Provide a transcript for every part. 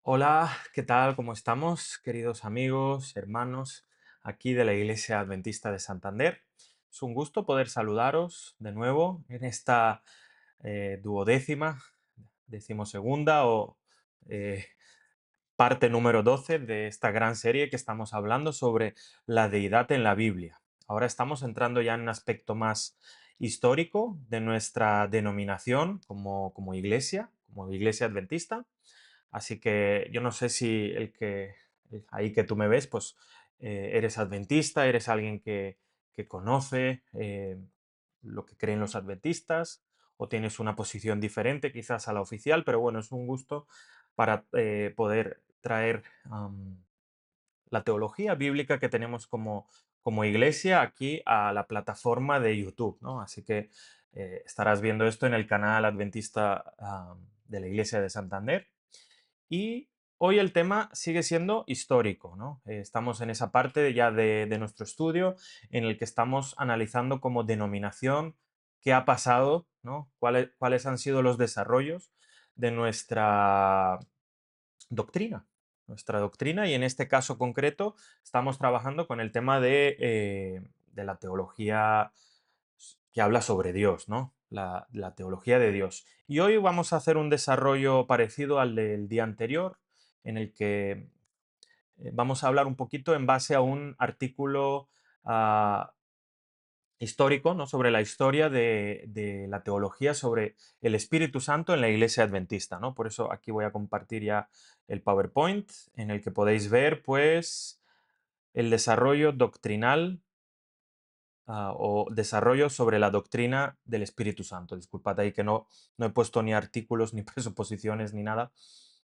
Hola, ¿qué tal? ¿Cómo estamos, queridos amigos, hermanos, aquí de la Iglesia Adventista de Santander? Es un gusto poder saludaros de nuevo en esta duodécima, decimosegunda o eh, parte número 12 de esta gran serie que estamos hablando sobre la deidad en la Biblia. Ahora estamos entrando ya en un aspecto más histórico de nuestra denominación como iglesia, como iglesia adventista. Así que yo no sé si ahí que tú me ves, pues eres adventista, eres alguien que conoce lo que creen los adventistas, o tienes una posición diferente quizás a la oficial, pero bueno, es un gusto para poder traer la teología bíblica que tenemos como iglesia aquí a la plataforma de YouTube, ¿no? Así que estarás viendo esto en el canal adventista de la Iglesia de Santander. Y hoy el tema sigue siendo histórico, ¿no? Estamos en esa parte ya de nuestro estudio en el que estamos analizando como denominación qué ha pasado, ¿no? Cuáles han sido los desarrollos de nuestra doctrina, y en este caso concreto estamos trabajando con el tema de la teología que habla sobre Dios, ¿no? La teología de Dios. Y hoy vamos a hacer un desarrollo parecido al del día anterior, en el que vamos a hablar un poquito en base a un artículo ah, histórico, ¿no? Sobre la historia de la teología sobre el Espíritu Santo en la Iglesia Adventista, ¿no? Por eso aquí voy a compartir ya el PowerPoint en el que podéis ver, pues, el desarrollo doctrinal o desarrollo sobre la doctrina del Espíritu Santo. Disculpad ahí que no he puesto ni artículos, ni presuposiciones, ni nada,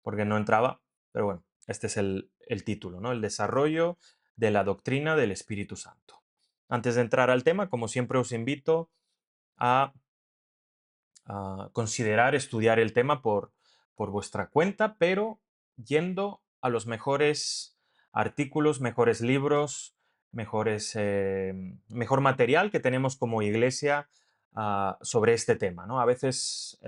porque no entraba, pero bueno, este es el título, ¿no? El desarrollo de la doctrina del Espíritu Santo. Antes de entrar al tema, como siempre os invito a considerar estudiar el tema por vuestra cuenta, pero yendo a los mejores artículos, mejores libros, mejor material que tenemos como iglesia sobre este tema, ¿no? A veces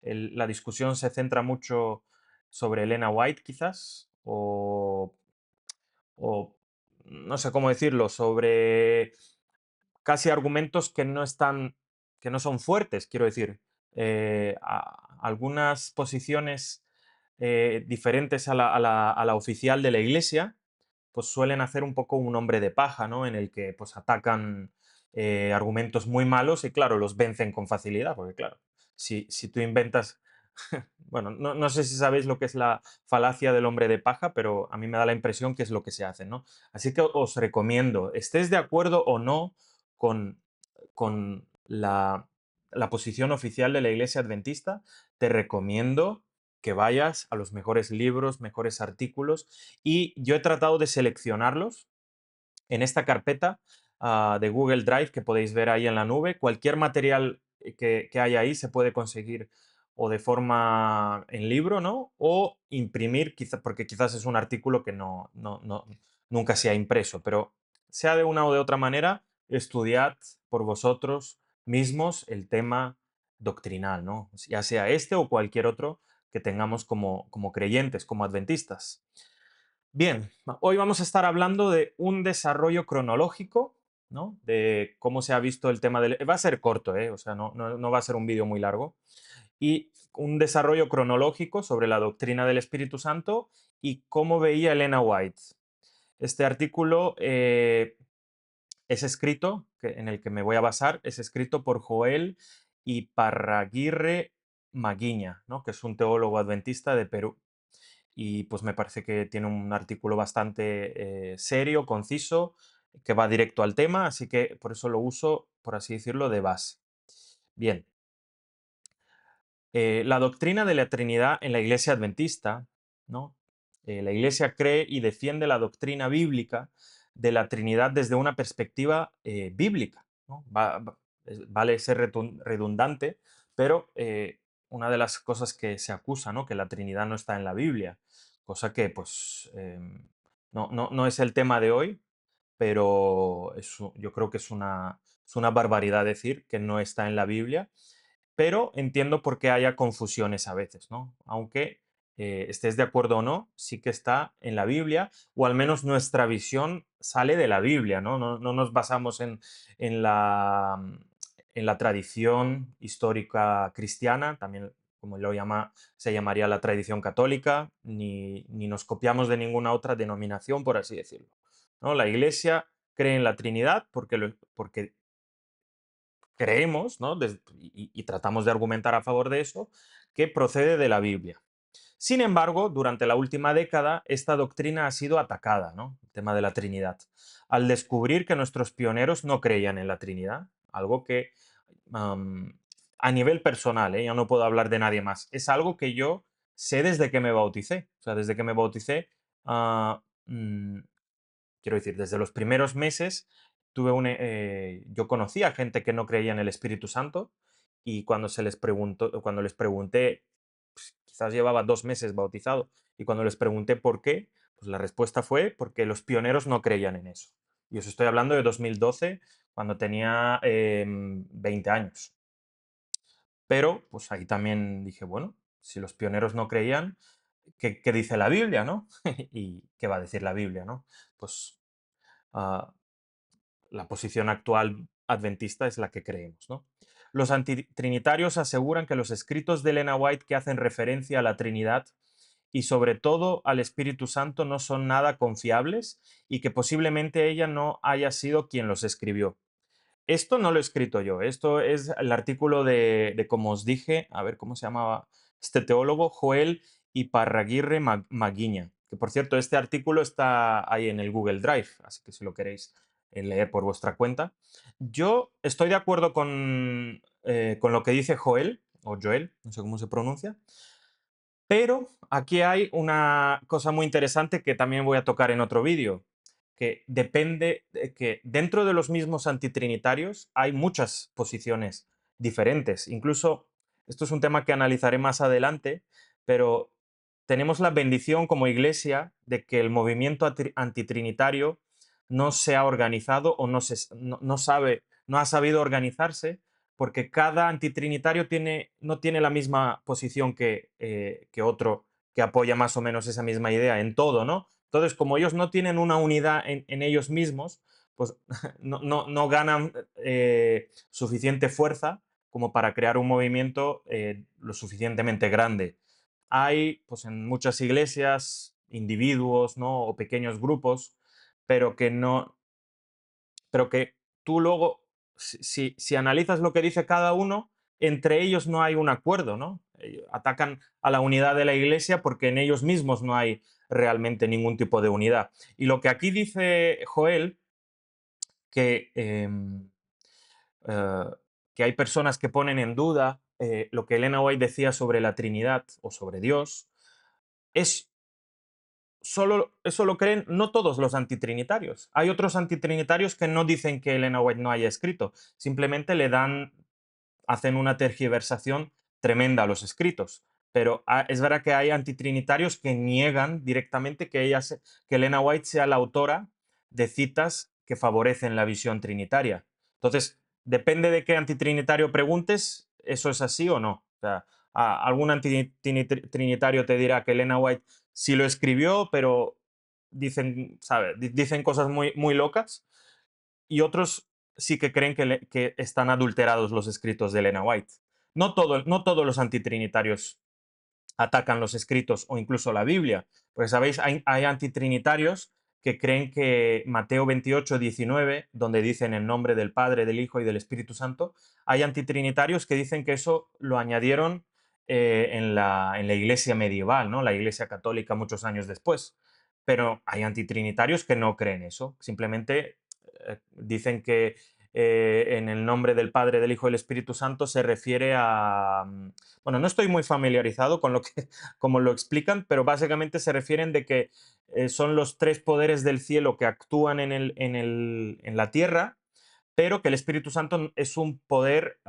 la discusión se centra mucho sobre Elena White, quizás, o no sé cómo decirlo, sobre casi argumentos que no son fuertes, quiero decir. Algunas posiciones diferentes a la oficial de la Iglesia, pues suelen hacer un poco un hombre de paja, ¿no? En el que pues atacan argumentos muy malos y claro, los vencen con facilidad, porque claro, si tú inventas, bueno, no sé si sabéis lo que es la falacia del hombre de paja, pero a mí me da la impresión que es lo que se hace, ¿no? Así que os recomiendo, estés de acuerdo o no con, con la posición oficial de la Iglesia Adventista, te recomiendo que vayas a los mejores libros, mejores artículos, y yo he tratado de seleccionarlos en esta carpeta de Google Drive que podéis ver ahí en la nube. Cualquier material que haya ahí se puede conseguir o de forma en libro, ¿no? O imprimir, porque quizás es un artículo que nunca se ha impreso, pero sea de una o de otra manera, estudiad por vosotros mismos el tema doctrinal, ¿no? Ya sea este o cualquier otro que tengamos como creyentes, como adventistas. Bien, hoy vamos a estar hablando de un desarrollo cronológico, ¿no? De cómo se ha visto el tema del... Va a ser corto, ¿eh? O sea, no va a ser un vídeo muy largo. Y un desarrollo cronológico sobre la doctrina del Espíritu Santo y cómo veía Elena White. Este artículo es escrito, en el que me voy a basar, es escrito por Joel Iparraguirre Maguiña, ¿no? Que es un teólogo adventista de Perú, y pues me parece que tiene un artículo bastante serio, conciso, que va directo al tema, así que por eso lo uso, por así decirlo, de base. Bien, la doctrina de la Trinidad en la Iglesia Adventista, ¿no? La Iglesia cree y defiende la doctrina bíblica de la Trinidad desde una perspectiva bíblica, ¿no? Vale ser redundante, pero una de las cosas que se acusa, ¿no? Que la Trinidad no está en la Biblia, cosa que pues no es el tema de hoy, pero yo creo que es una barbaridad decir que no está en la Biblia, pero entiendo por qué haya confusiones a veces, ¿no? Aunque estés de acuerdo o no, sí que está en la Biblia, o al menos nuestra visión sale de la Biblia, ¿no? No nos basamos en en la tradición histórica cristiana, también como se llamaría la tradición católica, ni nos copiamos de ninguna otra denominación, por así decirlo, ¿no? La Iglesia cree en la Trinidad porque creemos, ¿no? Y tratamos de argumentar a favor de eso, que procede de la Biblia. Sin embargo, durante la última década, esta doctrina ha sido atacada, ¿no? El tema de la Trinidad, al descubrir que nuestros pioneros no creían en la Trinidad, algo que am, a nivel personal, ya no puedo hablar de nadie más, es algo que yo sé desde que me bauticé. O sea, desde que me bauticé, quiero decir, desde los primeros meses yo conocía gente que no creía en el Espíritu Santo y cuando les pregunté, pues, quizás llevaba 2 meses bautizado, y cuando les pregunté por qué, pues la respuesta fue porque los pioneros no creían en eso. Y os estoy hablando de 2012, cuando tenía 20 años. Pero, pues ahí también dije, bueno, si los pioneros no creían, ¿qué dice la Biblia, no? ¿Y qué va a decir la Biblia, no? Pues ah, la posición actual adventista es la que creemos, ¿no? Los antitrinitarios aseguran que los escritos de Elena White que hacen referencia a la Trinidad y sobre todo al Espíritu Santo no son nada confiables y que posiblemente ella no haya sido quien los escribió. Esto no lo he escrito yo, esto es el artículo como os dije, a ver cómo se llamaba este teólogo, Joel Iparraguirre Maguiña, que por cierto, este artículo está ahí en el Google Drive, así que si lo queréis leer por vuestra cuenta. Yo estoy de acuerdo con lo que dice Joel, o Joel, no sé cómo se pronuncia, pero aquí hay una cosa muy interesante que también voy a tocar en otro vídeo, que depende de que dentro de los mismos antitrinitarios hay muchas posiciones diferentes. Incluso, esto es un tema que analizaré más adelante, pero tenemos la bendición como iglesia de que el movimiento antitrinitario no se ha organizado o no ha sabido organizarse porque cada antitrinitario no tiene la misma posición que otro que apoya más o menos esa misma idea en todo, ¿no? Entonces, como ellos no tienen una unidad en ellos mismos, pues no ganan suficiente fuerza como para crear un movimiento lo suficientemente grande. Hay, pues en muchas iglesias, individuos, ¿no? O pequeños grupos, pero que no, pero que tú luego, si analizas lo que dice cada uno, entre ellos no hay un acuerdo, ¿no? Atacan a la unidad de la iglesia porque en ellos mismos no hay realmente ningún tipo de unidad. Y lo que aquí dice Joel, que, eh, que hay personas que ponen en duda lo que Elena White decía sobre la Trinidad o sobre Dios, es solo eso lo creen no todos los antitrinitarios. Hay otros antitrinitarios que no dicen que Elena White no haya escrito, simplemente hacen una tergiversación tremenda a los escritos. Pero es verdad que hay antitrinitarios que niegan directamente que Elena White sea la autora de citas que favorecen la visión trinitaria. Entonces, depende de qué antitrinitario preguntes, eso es así o no. O sea, algún antitrinitario te dirá que Elena White sí lo escribió, pero dicen, ¿sabes? Dicen cosas muy, muy locas, y otros sí que creen que están adulterados los escritos de Elena White. No todos los antitrinitarios atacan los escritos o incluso la Biblia. Porque sabéis, hay antitrinitarios que creen que Mateo 28:19, donde dicen en nombre del Padre, del Hijo y del Espíritu Santo, hay antitrinitarios que dicen que eso lo añadieron en la iglesia medieval, ¿no? La iglesia católica muchos años después. Pero hay antitrinitarios que no creen eso. Simplemente dicen que en el nombre del Padre, del Hijo y del Espíritu Santo se refiere bueno, no estoy muy familiarizado con cómo lo explican, pero básicamente se refieren de que son los tres poderes del cielo que actúan en la tierra, pero que el Espíritu Santo es un poder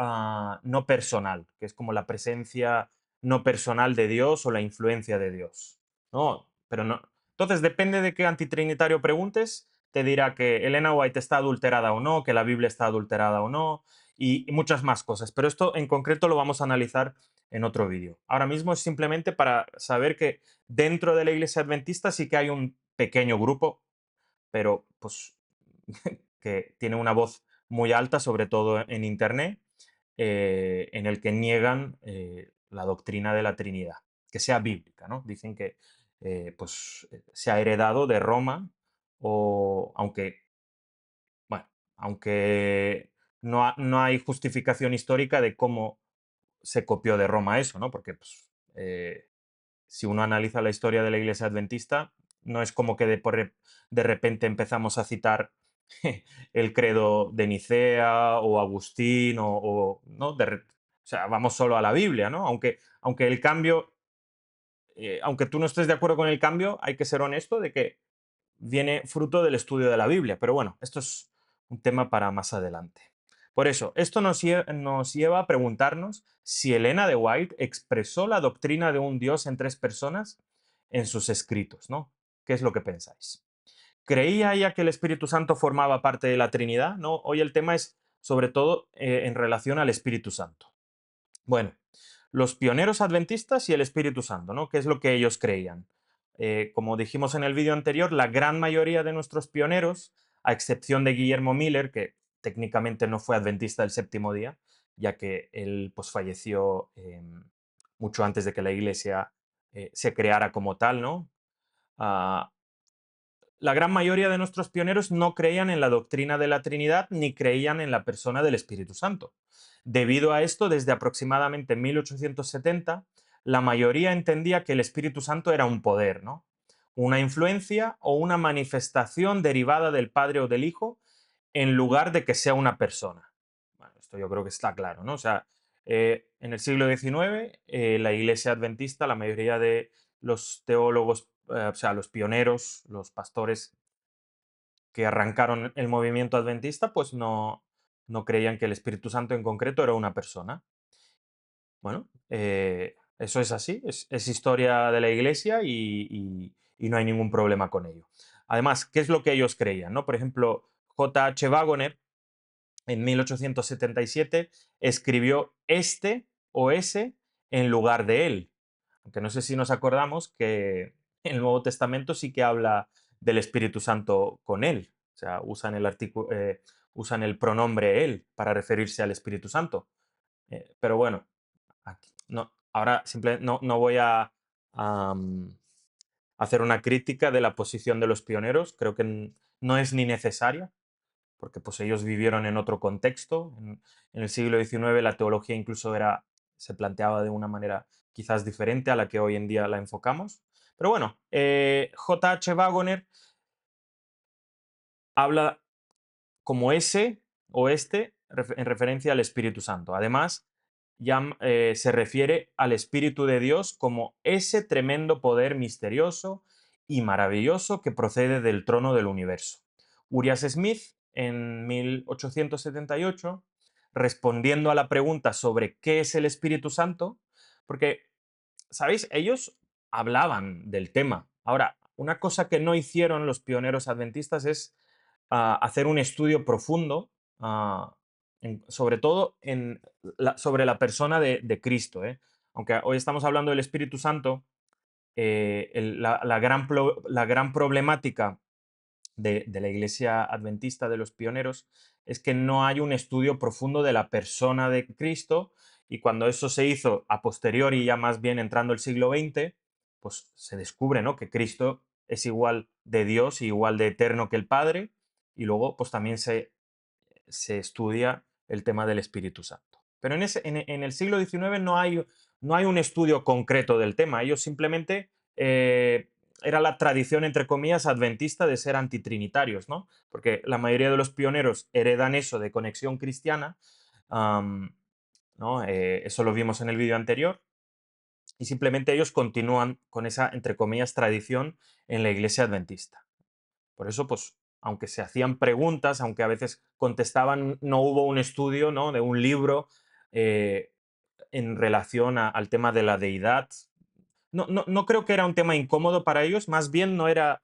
no personal, que es como la presencia no personal de Dios o la influencia de Dios. ¿No? Pero no. Entonces, depende de qué antitrinitario preguntes, te dirá que Elena White está adulterada o no, que la Biblia está adulterada o no, y muchas más cosas. Pero esto en concreto lo vamos a analizar en otro vídeo. Ahora mismo es simplemente para saber que dentro de la iglesia adventista sí que hay un pequeño grupo, pero pues que tiene una voz muy alta, sobre todo en Internet, en el que niegan la doctrina de la Trinidad, que sea bíblica, ¿no? Dicen que se ha heredado de Roma, o bueno, aunque no hay justificación histórica de cómo se copió de Roma eso, ¿no? Porque si uno analiza la historia de la Iglesia Adventista, no es como que de repente empezamos a citar el credo de Nicea o Agustín ¿no? O sea, vamos solo a la Biblia, ¿no? Aunque el cambio, aunque tú no estés de acuerdo con el cambio, hay que ser honesto de que viene fruto del estudio de la Biblia. Pero bueno, esto es un tema para más adelante. Por eso, esto nos lleva a preguntarnos si Elena de White expresó la doctrina de un Dios en tres personas en sus escritos, ¿no? ¿Qué es lo que pensáis? ¿Creía ella que el Espíritu Santo formaba parte de la Trinidad? ¿No? Hoy el tema es sobre todo en relación al Espíritu Santo. Bueno, los pioneros adventistas y el Espíritu Santo, ¿no? ¿Qué es lo que ellos creían? Como dijimos en el vídeo anterior, la gran mayoría de nuestros pioneros, a excepción de Guillermo Miller, que técnicamente no fue adventista del séptimo día, ya que él pues, falleció mucho antes de que la iglesia se creara como tal, ¿no? Ah, la gran mayoría de nuestros pioneros no creían en la doctrina de la Trinidad ni creían en la persona del Espíritu Santo. Debido a esto, desde aproximadamente 1870, la mayoría entendía que el Espíritu Santo era un poder, ¿no? Una influencia o una manifestación derivada del Padre o del Hijo en lugar de que sea una persona. Bueno, esto yo creo que está claro, ¿no? O sea, en el siglo XIX, la Iglesia Adventista, la mayoría de los teólogos, o sea, los pioneros, los pastores que arrancaron el movimiento adventista, pues no creían que el Espíritu Santo en concreto era una persona. Bueno, eso es así, es historia de la Iglesia y no hay ningún problema con ello. Además, ¿qué es lo que ellos creían? ¿No? Por ejemplo, J.H. Wagoner en 1877 escribió este o ese en lugar de él. Aunque no sé si nos acordamos que en el Nuevo Testamento sí que habla del Espíritu Santo con él. O sea, usan el pronombre él para referirse al Espíritu Santo. Pero bueno, no, ahora no voy a, hacer una crítica de la posición de los pioneros. Creo que no es ni necesaria porque pues ellos vivieron en otro contexto. En el siglo XIX la teología incluso se planteaba de una manera quizás diferente a la que hoy en día la enfocamos. Pero bueno, J.H. Wagoner habla como ese o este en referencia al Espíritu Santo. Además, se refiere al Espíritu de Dios como ese tremendo poder misterioso y maravilloso que procede del trono del universo. Urias Smith, en 1878, respondiendo a la pregunta sobre qué es el Espíritu Santo, porque, ¿sabéis? Ellos hablaban del tema. Ahora, una cosa que no hicieron los pioneros adventistas es hacer un estudio profundo, sobre todo sobre la persona de Cristo. Aunque hoy estamos hablando del Espíritu Santo, la gran problemática de la iglesia adventista de los pioneros es que no hay un estudio profundo de la persona de Cristo, y cuando eso se hizo a posteriori, ya más bien entrando el siglo XX, pues se descubre, ¿no?, que Cristo es igual de Dios y igual de eterno que el Padre, y luego pues también se estudia el tema del Espíritu Santo. Pero en el siglo XIX no hay un estudio concreto del tema. Ellos simplemente era la tradición, entre comillas, adventista de ser antitrinitarios, ¿no? Porque la mayoría de los pioneros heredan eso de conexión cristiana, ¿no? Eso lo vimos en el vídeo anterior, y simplemente ellos continúan con esa, entre comillas, tradición en la iglesia adventista. Por eso, pues, aunque se hacían preguntas, aunque a veces contestaban, no hubo un estudio, ¿no?, de un libro eh, en relación al tema de la deidad. No creo que era un tema incómodo para ellos, más bien no era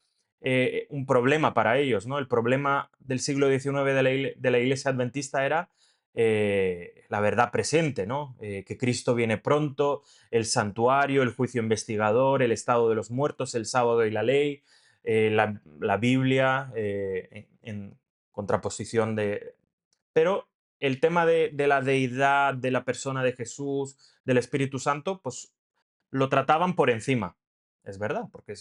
un problema para ellos, ¿no? El problema del siglo XIX de la Iglesia Adventista era la verdad presente, ¿no? Que Cristo viene pronto, el santuario, el juicio investigador, el estado de los muertos, el sábado y la ley, la Biblia, en contraposición de... Pero el tema de la deidad, de la persona de Jesús, del Espíritu Santo, pues lo trataban por encima. Es verdad, porque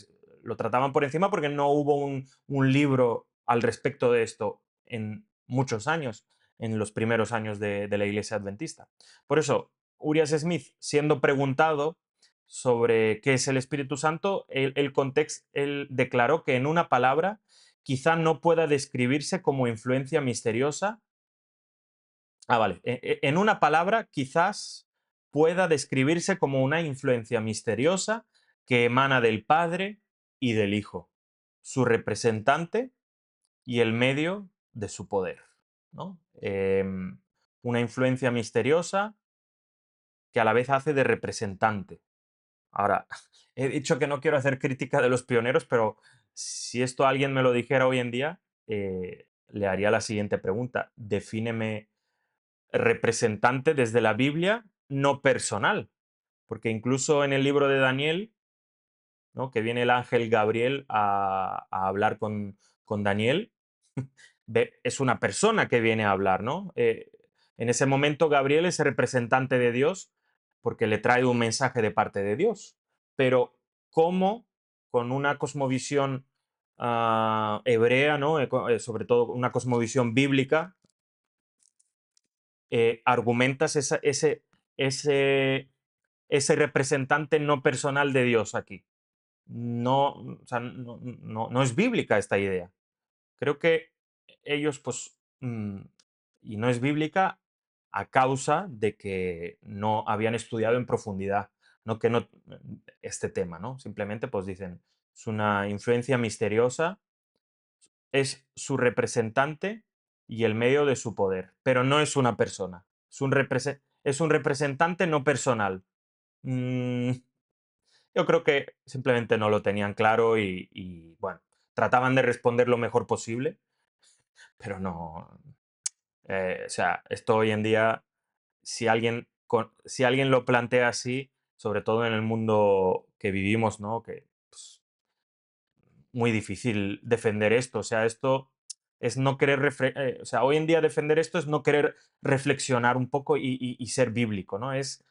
lo trataban por encima porque no hubo un libro al respecto de esto en muchos años, en los primeros años de la Iglesia Adventista. Por eso, Urias Smith, siendo preguntado sobre qué es el Espíritu Santo, él declaró que en una palabra quizá no pueda describirse como influencia misteriosa. Vale. En una palabra, quizás pueda describirse como una influencia misteriosa que emana del Padre y del Hijo, su representante y el medio de su poder, ¿no? Una influencia misteriosa que a la vez hace de representante. Ahora, he dicho que no quiero hacer crítica de los pioneros, pero si esto alguien me lo dijera hoy en día, le haría la siguiente pregunta. Defíneme representante desde la Biblia, no personal, porque incluso en el libro de Daniel, ¿no? Que viene el ángel Gabriel a hablar con Daniel, es una persona que viene a hablar, ¿no? En ese momento Gabriel es el representante de Dios porque le trae un mensaje de parte de Dios, pero ¿cómo con una cosmovisión hebrea, ¿no? Sobre todo una cosmovisión bíblica, argumentas ese, ese representante no personal de Dios aquí? No, o sea, no es bíblica esta idea. Creo que ellos, pues, y no es bíblica a causa de que no habían estudiado en profundidad, no que no este tema, ¿no? Simplemente, pues dicen, es una influencia misteriosa, es su representante y el medio de su poder, pero no es una persona, es un representante no personal. Mm, yo creo que simplemente no lo tenían claro bueno, trataban de responder lo mejor posible, pero no, o sea, esto hoy en día, si alguien lo plantea así, sobre todo en el mundo que vivimos, ¿no? Que pues, muy difícil defender esto. O sea, esto es no querer, o sea, hoy en día defender esto es no querer reflexionar un poco y ser bíblico, ¿no? Es,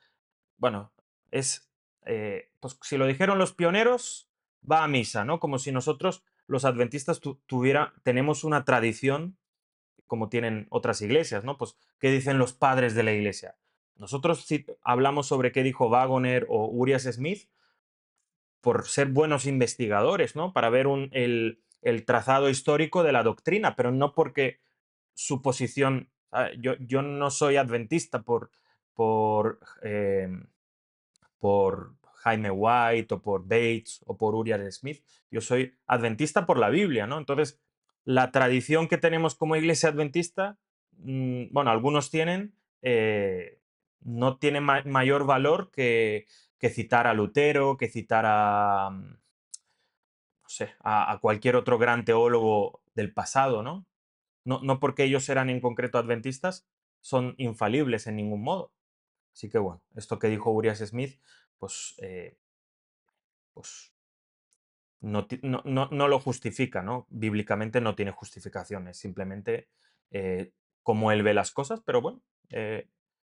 bueno, es, pues si lo dijeron los pioneros, va a misa, ¿no? Como si nosotros, los adventistas, tenemos una tradición como tienen otras iglesias, ¿no? Pues, ¿qué dicen los padres de la iglesia? Nosotros si hablamos sobre qué dijo Wagoner o Urias Smith por ser buenos investigadores, ¿no? Para ver el trazado histórico de la doctrina, pero no porque su posición... yo no soy adventista por por Jaime White o por Bates o por Uriah Smith. Yo soy adventista por la Biblia, ¿no? Entonces, la tradición que tenemos como iglesia adventista, bueno, algunos tienen, no tiene mayor valor que citar a Lutero, que citar no sé, a cualquier otro gran teólogo del pasado, ¿no? No porque ellos eran en concreto adventistas, son infalibles en ningún modo. Así que bueno, esto que dijo Urias Smith, pues, pues no lo justifica, ¿no? Bíblicamente no tiene justificación, es simplemente cómo él ve las cosas, pero bueno, eh,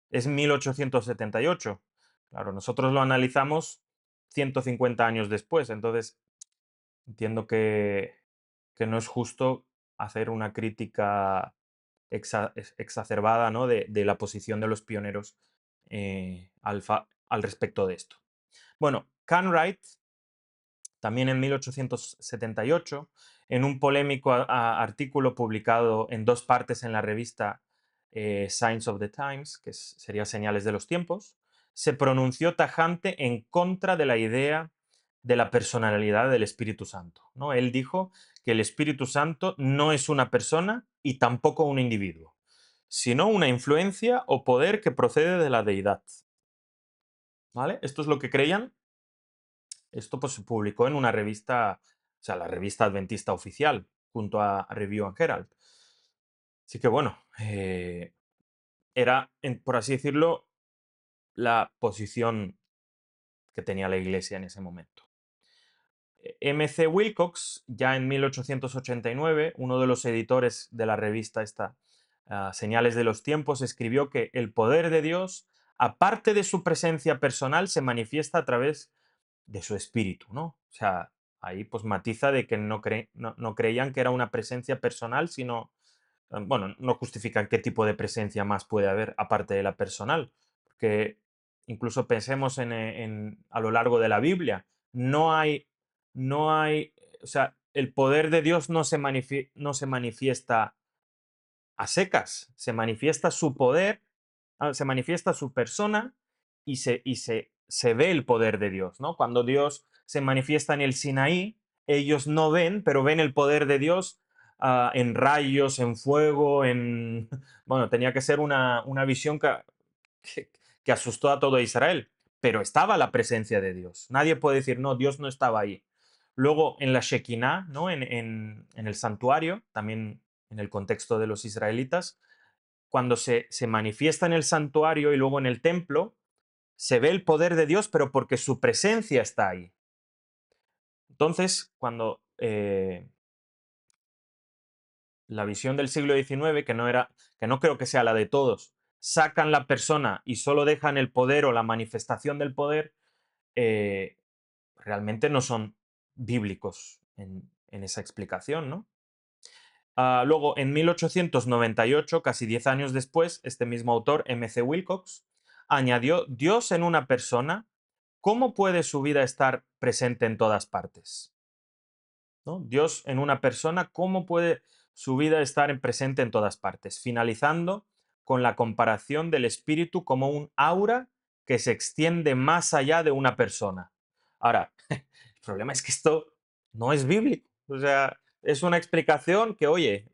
es 1878. Claro, nosotros lo analizamos 150 años después, entonces entiendo que no es justo hacer una crítica exacerbada, ¿no? de la posición de los pioneros al respecto de esto. Bueno, Canwright también en 1878, en un polémico artículo publicado en dos partes en la revista Signs of the Times, que sería Señales de los Tiempos, se pronunció tajante en contra de la idea de la personalidad del Espíritu Santo, ¿no? Él dijo que el Espíritu Santo no es una persona y tampoco un individuo, sino una influencia o poder que procede de la deidad. ¿Vale? Esto es lo que creían. Esto pues, se publicó en una revista, o sea, la revista adventista oficial, junto a Review and Herald. Así que bueno, era, por así decirlo, la posición que tenía la Iglesia en ese momento. M.C. Wilcox, ya en 1889, uno de los editores de la revista esta, Señales de los Tiempos, escribió que el poder de Dios, aparte de su presencia personal, se manifiesta a través de su espíritu, ¿no? O sea, ahí pues matiza de que no creían que era una presencia personal, sino, bueno, no justifican qué tipo de presencia más puede haber aparte de la personal, porque incluso pensemos a lo largo de la Biblia, no hay, no hay, o sea, el poder de Dios no se manifiesta a secas, se manifiesta su poder, se manifiesta su persona se ve el poder de Dios, ¿no? Cuando Dios se manifiesta en el Sinaí, ellos no ven, pero ven el poder de Dios en rayos, en fuego, en... Bueno, tenía que ser una visión que, que asustó a todo Israel, pero estaba la presencia de Dios. Nadie puede decir, no, Dios no estaba ahí. Luego en la Shekinah, ¿no? En el santuario, también en el contexto de los israelitas, cuando se manifiesta en el santuario y luego en el templo, se ve el poder de Dios, pero porque su presencia está ahí. Entonces, cuando la visión del siglo XIX, que no creo que sea la de todos, sacan la persona y solo dejan el poder o la manifestación del poder, eh, realmente no son bíblicos en esa explicación, ¿no? Luego, en 1898, casi 10 años después, este mismo autor, M.C. Wilcox, añadió Dios en una persona, ¿cómo puede su vida estar presente en todas partes? ¿No? Dios en una persona, ¿cómo puede su vida estar presente en todas partes? Finalizando con la comparación del espíritu como un aura que se extiende más allá de una persona. Ahora, el problema es que esto no es bíblico. O sea, es una explicación que, oye,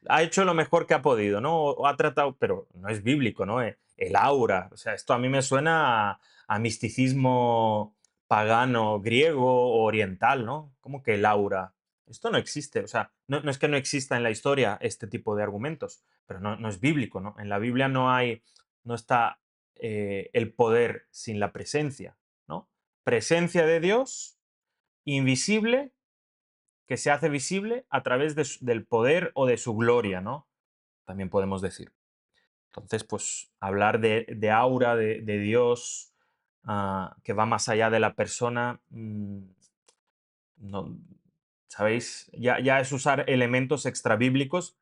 ha hecho lo mejor que ha podido, ¿no? O ha tratado, pero no es bíblico, ¿no? El aura, o sea, esto a mí me suena a misticismo pagano, griego o oriental, ¿no? ¿Cómo que el aura? Esto no existe, o sea, no es que no exista en la historia este tipo de argumentos, pero no es bíblico, ¿no? En la Biblia no está el poder sin la presencia, ¿no? Presencia de Dios, invisible, que se hace visible a través del poder o de su gloria, ¿no? También podemos decir. Entonces, pues hablar de aura, de Dios, que va más allá de la persona, no, ¿sabéis? Ya es usar elementos extrabíblicos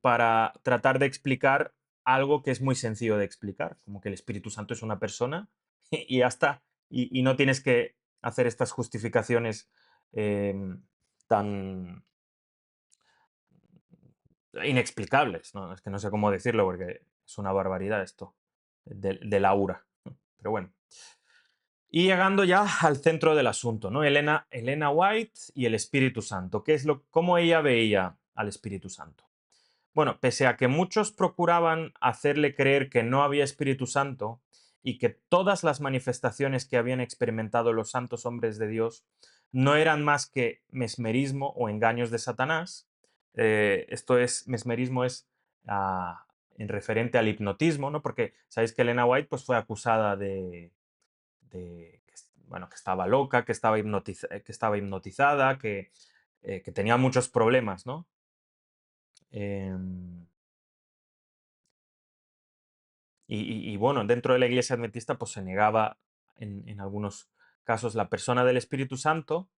para tratar de explicar algo que es muy sencillo de explicar, como que el Espíritu Santo es una persona y ya está. Y no tienes que hacer estas justificaciones tan inexplicables, ¿no? Es que no sé cómo decirlo porque es una barbaridad esto del aura. Pero bueno. Y llegando ya al centro del asunto, ¿no? Elena White y el Espíritu Santo. ¿Cómo ella veía al Espíritu Santo? Bueno, pese a que muchos procuraban hacerle creer que no había Espíritu Santo y que todas las manifestaciones que habían experimentado los santos hombres de Dios no eran más que mesmerismo o engaños de Satanás, mesmerismo es en referente al hipnotismo, ¿no? Porque sabéis que Elena White pues, fue acusada bueno, que estaba loca, que estaba hipnotizada, que tenía muchos problemas, ¿no? Em, bueno, dentro de la iglesia adventista pues se negaba en algunos casos la persona del Espíritu Santo.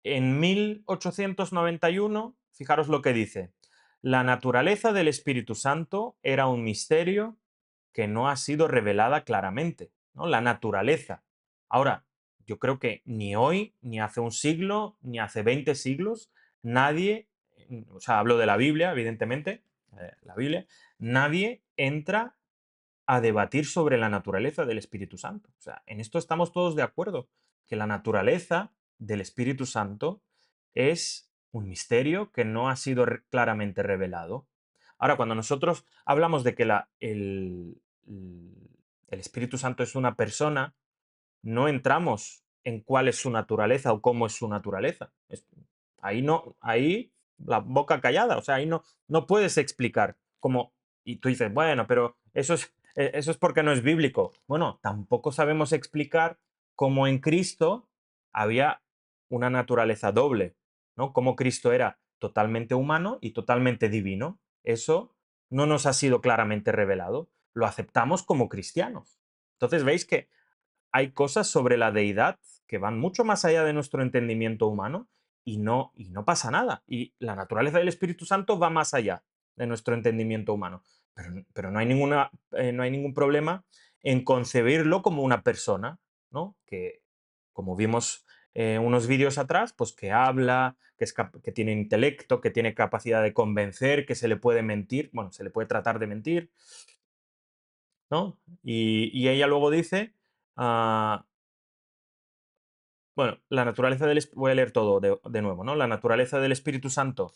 En 1891, fijaros lo que dice, la naturaleza del Espíritu Santo era un misterio que no ha sido revelada claramente, ¿no? La naturaleza. Ahora, yo creo que ni hoy, ni hace un siglo, ni hace 20 siglos, nadie, o sea, hablo de la Biblia, evidentemente, la Biblia, nadie entra a debatir sobre la naturaleza del Espíritu Santo. O sea, en esto estamos todos de acuerdo, que la naturaleza del Espíritu Santo es un misterio que no ha sido claramente revelado. Ahora, cuando nosotros hablamos de que el Espíritu Santo es una persona, no entramos en cuál es su naturaleza o cómo es su naturaleza. Ahí no, ahí la boca callada, o sea, ahí no puedes explicar. Como, y tú dices, bueno, pero eso es porque no es bíblico. Bueno, tampoco sabemos explicar cómo en Cristo había una naturaleza doble, ¿no? Cómo Cristo era totalmente humano y totalmente divino. Eso no nos ha sido claramente revelado. Lo aceptamos como cristianos. Entonces, veis que hay cosas sobre la deidad que van mucho más allá de nuestro entendimiento humano y no pasa nada. Y la naturaleza del Espíritu Santo va más allá de nuestro entendimiento humano. Pero no hay no hay ningún problema en concebirlo como una persona, ¿no? Que, como vimos unos vídeos atrás, pues que habla, que tiene intelecto, que tiene capacidad de convencer, que se le puede mentir, bueno, se le puede tratar de mentir, ¿no? Y ella luego dice, ah, bueno, la naturaleza voy a leer todo de nuevo, ¿no? La naturaleza del Espíritu Santo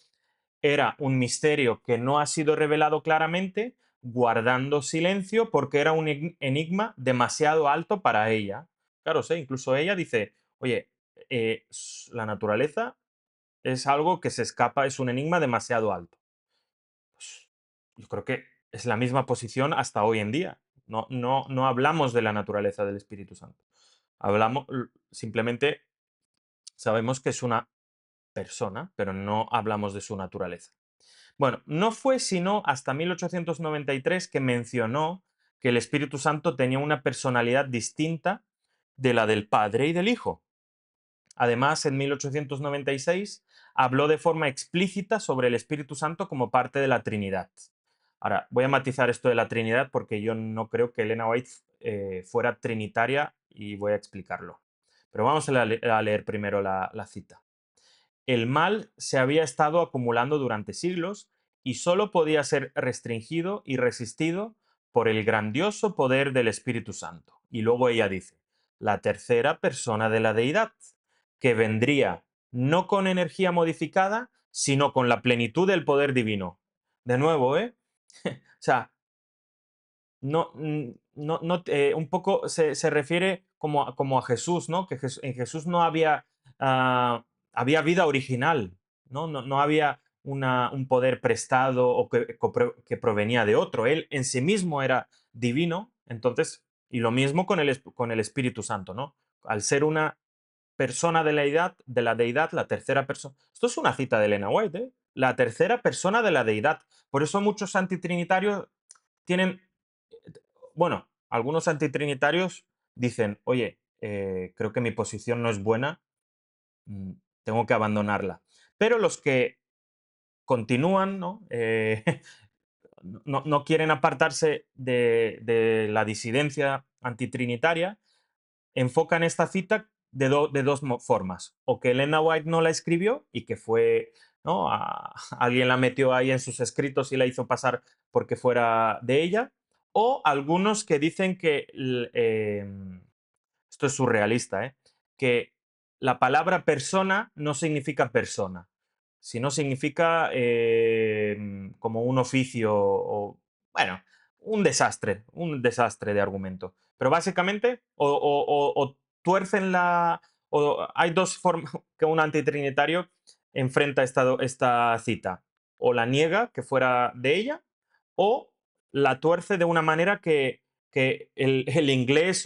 era un misterio que no ha sido revelado claramente, guardando silencio porque era un enigma demasiado alto para ella. Claro, sí, incluso ella dice, oye, la naturaleza es algo que se escapa, es un enigma demasiado alto. Pues, yo creo que es la misma posición hasta hoy en día. No hablamos de la naturaleza del Espíritu Santo. Simplemente sabemos que es una persona, pero no hablamos de su naturaleza. Bueno, no fue sino hasta 1893 que mencionó que el Espíritu Santo tenía una personalidad distinta de la del Padre y del Hijo. Además, en 1896 habló de forma explícita sobre el Espíritu Santo como parte de la Trinidad. Ahora, voy a matizar esto de la Trinidad porque yo no creo que Elena White fuera trinitaria y voy a explicarlo. Pero vamos a leer primero la cita. El mal se había estado acumulando durante siglos y solo podía ser restringido y resistido por el grandioso poder del Espíritu Santo. Y luego ella dice, la tercera persona de la deidad, que vendría no con energía modificada, sino con la plenitud del poder divino. De nuevo, ¿eh? O sea, un poco se refiere como a Jesús, ¿no? Que en Jesús no había, había vida original, ¿no? No había un poder prestado o que provenía de otro. Él en sí mismo era divino, entonces, y lo mismo con el Espíritu Santo, ¿no? Al ser una persona de la deidad, la tercera persona. Esto es una cita de Elena White, ¿eh? La tercera persona de la deidad. Por eso muchos antitrinitarios tienen, bueno, algunos antitrinitarios dicen, oye, creo que mi posición no es buena, mm, tengo que abandonarla. Pero los que continúan, ¿no? No quieren apartarse de la disidencia antitrinitaria, enfocan esta cita de dos formas. O que Elena White no la escribió y que fue, ¿no? Alguien la metió ahí en sus escritos y la hizo pasar porque fuera de ella. O algunos que dicen que, esto es surrealista, ¿eh? Que la palabra persona no significa persona, sino significa como un oficio o, bueno, un desastre de argumento. Pero básicamente, o tuercen la. O hay dos formas que un antitrinitario enfrenta esta cita. O la niega que fuera de ella, o la tuerce de una manera que el inglés,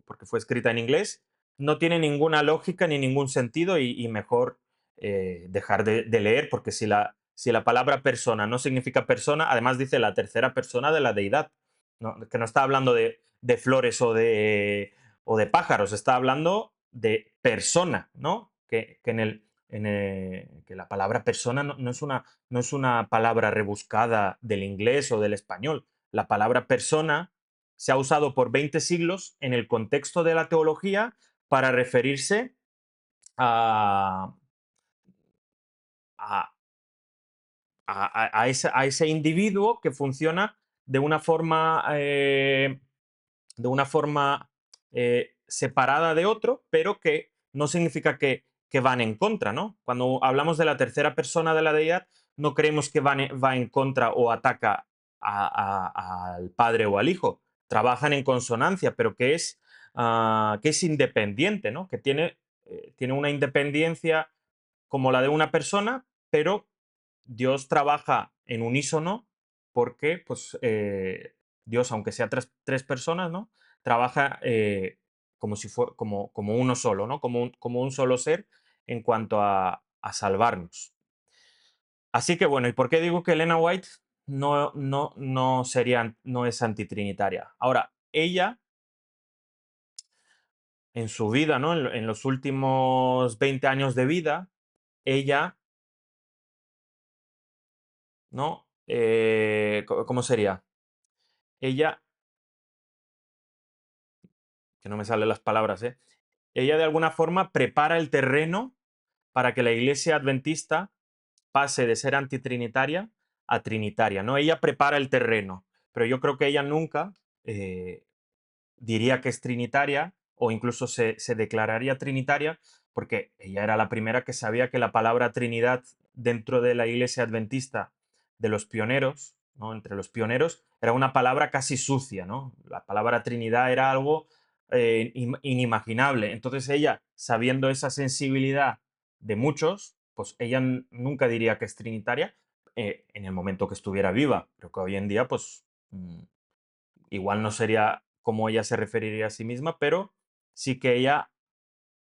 porque fue escrita en inglés, no tiene ninguna lógica ni ningún sentido y mejor dejar de leer, porque si la palabra persona no significa persona, además dice la tercera persona de la deidad, ¿no? Que no está hablando de flores o de pájaros, está hablando de persona, ¿no? Que que la palabra persona no es una palabra rebuscada del inglés o del español. La palabra persona se ha usado por 20 siglos en el contexto de la teología para referirse a, a, a ese individuo que funciona de una forma, de una forma separada de otro, pero que no significa que van en contra, ¿no? Cuando hablamos de la tercera persona de la deidad, no creemos que va en contra o ataca al padre o al hijo. Trabajan en consonancia, pero que es independiente, ¿no? Que tiene una independencia como la de una persona, pero Dios trabaja en unísono porque, pues, Dios, aunque sea tres personas, ¿no? Trabaja como si fue, como uno solo, ¿no? Como un solo ser en cuanto a salvarnos. Así que bueno, ¿y por qué digo que Elena White no es antitrinitaria? Ahora, ella en su vida, ¿no? En los últimos 20 años de vida, ella, ¿no? ¿Cómo sería? Ella, que no me salen las palabras, ¿eh? Ella de alguna forma prepara el terreno para que la iglesia adventista pase de ser antitrinitaria a trinitaria, ¿no? Ella prepara el terreno, pero yo creo que ella nunca eh, diría que es trinitaria o incluso se declararía trinitaria porque ella era la primera que sabía que la palabra Trinidad dentro de la iglesia adventista de los pioneros, ¿no? Entre los pioneros, era una palabra casi sucia, ¿no? La palabra Trinidad era algo inimaginable. Entonces ella, sabiendo esa sensibilidad de muchos, pues ella nunca diría que es trinitaria en el momento que estuviera viva, pero que hoy en día, pues igual no sería como ella se referiría a sí misma, pero sí que ella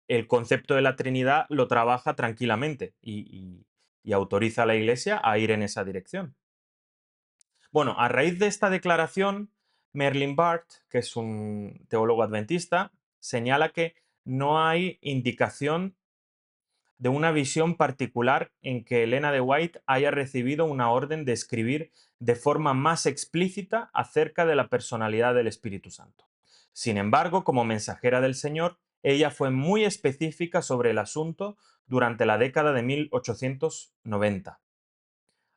el concepto de la Trinidad lo trabaja tranquilamente y autoriza a la Iglesia a ir en esa dirección. Bueno, a raíz de esta declaración, Merlin Barth, que es un teólogo adventista, señala que no hay indicación de una visión particular en que Elena de White haya recibido una orden de escribir de forma más explícita acerca de la personalidad del Espíritu Santo. Sin embargo, como mensajera del Señor, ella fue muy específica sobre el asunto durante la década de 1890.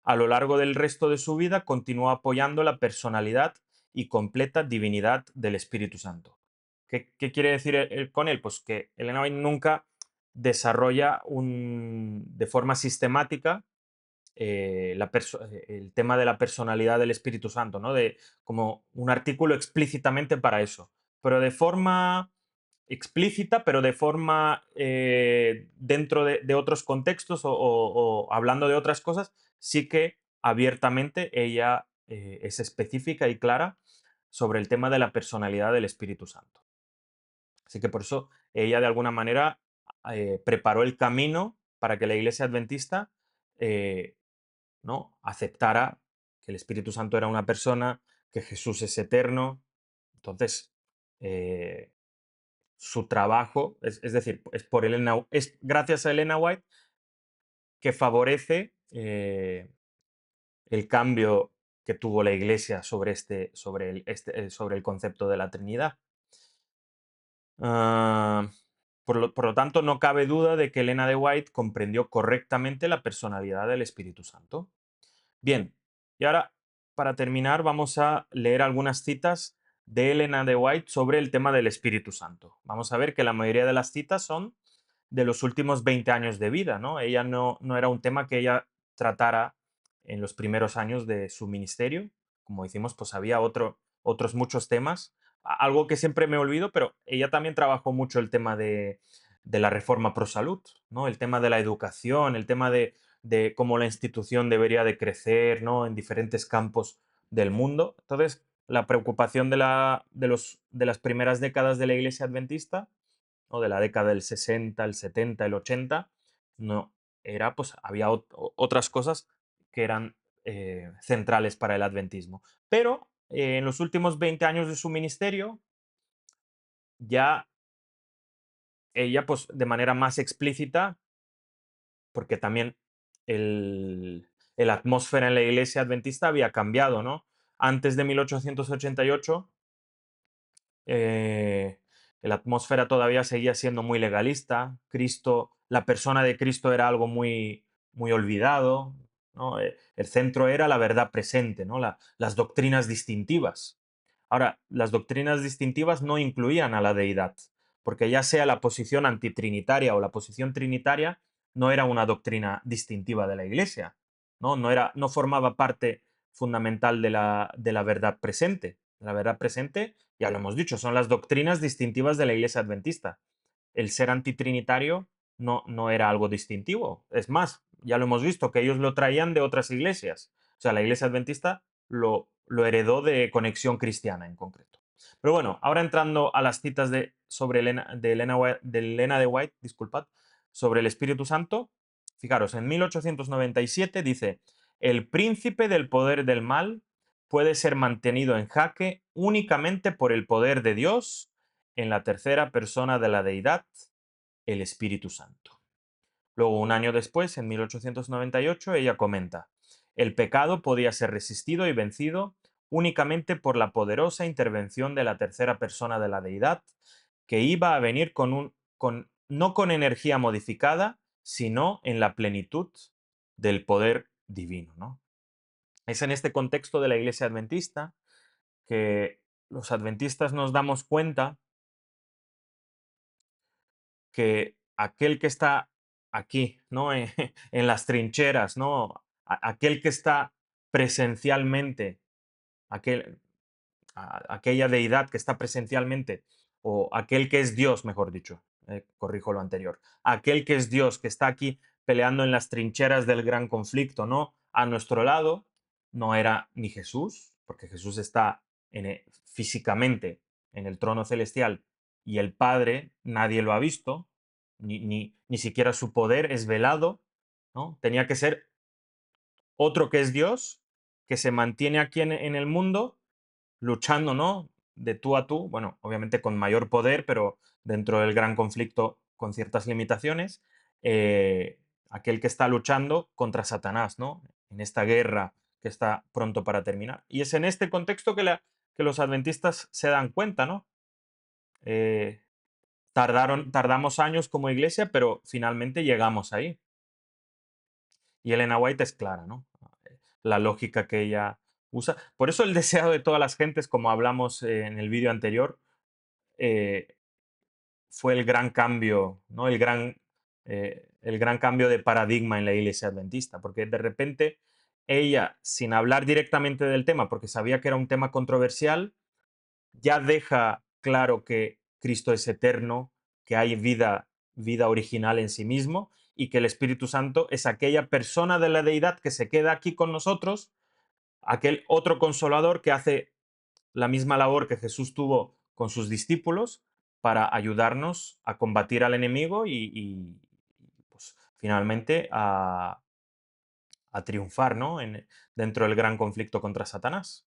A lo largo del resto de su vida continuó apoyando la personalidad y completa divinidad del Espíritu Santo. ¿Qué quiere decir con él? Pues que Elena White nunca desarrolla de forma sistemática el tema de la personalidad del Espíritu Santo, ¿no? Como un artículo explícitamente para eso. Pero de forma explícita, pero de forma dentro de otros contextos o hablando de otras cosas, sí que abiertamente ella es específica y clara sobre el tema de la personalidad del Espíritu Santo. Así que por eso ella de alguna manera preparó el camino para que la iglesia adventista eh, ¿no? aceptara que el Espíritu Santo era una persona, que Jesús es eterno. Entonces, eh, su trabajo, es decir, es gracias a Elena White que favorece el cambio que tuvo la Iglesia sobre el concepto de la Trinidad. Ah, por lo tanto, no cabe duda de que Elena de White comprendió correctamente la personalidad del Espíritu Santo. Bien, y ahora, para terminar, vamos a leer algunas citas de Elena de White sobre el tema del Espíritu Santo. Vamos a ver que la mayoría de las citas son de los últimos 20 años de vida, ¿no? Ella no era un tema que ella tratara en los primeros años de su ministerio. Como decimos, pues había otros muchos temas. Algo que siempre me olvido, pero ella también trabajó mucho el tema de la reforma pro salud, ¿no? El tema de la educación, el tema de cómo la institución debería de crecer, ¿no? En diferentes campos del mundo. Entonces, la preocupación de las primeras décadas de la Iglesia Adventista, ¿no? De la década del 60, el 70, el 80, no, era, pues había otras cosas que eran centrales para el adventismo. Pero en los últimos 20 años de su ministerio, ya ella, pues de manera más explícita, porque también la atmósfera en la iglesia adventista había cambiado, ¿no? Antes de 1888 eh, la atmósfera todavía seguía siendo muy legalista, la persona de Cristo era algo muy olvidado, ¿no? El centro era la verdad presente, ¿no? Las doctrinas distintivas. Ahora, las doctrinas distintivas no incluían a la deidad, porque ya sea la posición antitrinitaria o la posición trinitaria, no era una doctrina distintiva de la Iglesia, ¿no? No formaba parte fundamental de la verdad presente. La verdad presente, ya lo hemos dicho, son las doctrinas distintivas de la Iglesia Adventista. El ser antitrinitario no era algo distintivo. Es más, ya lo hemos visto, que ellos lo traían de otras iglesias. O sea, la iglesia adventista lo heredó de Conexión Cristiana en concreto. Pero bueno, ahora entrando a las citas sobre Elena de White, disculpad, sobre el Espíritu Santo, fijaros, en 1897 dice, el príncipe del poder del mal puede ser mantenido en jaque únicamente por el poder de Dios en la tercera persona de la deidad, el Espíritu Santo. Luego, un año después, en 1898, ella comenta, el pecado podía ser resistido y vencido únicamente por la poderosa intervención de la tercera persona de la deidad, que iba a venir no con energía modificada, sino en la plenitud del poder divino, ¿no? Es en este contexto de la iglesia adventista que los adventistas nos damos cuenta que aquel que está aquí, ¿no? En las trincheras, ¿no? Aquel que está presencialmente, aquel, aquella deidad que está presencialmente, o aquel que es Dios, mejor dicho, corrijo lo anterior, aquel que es Dios, que está aquí peleando en las trincheras del gran conflicto, ¿no? A nuestro lado, no era ni Jesús, porque Jesús está físicamente en el trono celestial y el Padre nadie lo ha visto, ni siquiera su poder es velado, ¿no? Tenía que ser otro que es Dios, que se mantiene aquí en el mundo luchando, ¿no? De tú a tú, bueno, obviamente con mayor poder, pero dentro del gran conflicto con ciertas limitaciones, aquel que está luchando contra Satanás, ¿no? En esta guerra que está pronto para terminar. Y es en este contexto que los adventistas se dan cuenta, ¿no? Eh, tardamos años como iglesia, pero finalmente llegamos ahí. Y Elena White es clara, ¿no? La lógica que ella usa. Por eso el deseo de todas las gentes, como hablamos en el vídeo anterior, eh, fue el gran cambio, ¿no? El gran cambio de paradigma en la iglesia adventista, porque de repente ella, sin hablar directamente del tema, porque sabía que era un tema controversial, ya deja claro que Cristo es eterno, que hay vida original en sí mismo y que el Espíritu Santo es aquella persona de la deidad que se queda aquí con nosotros, aquel otro consolador que hace la misma labor que Jesús tuvo con sus discípulos para ayudarnos a combatir al enemigo pues, finalmente a triunfar, ¿no? Dentro del gran conflicto contra Satanás.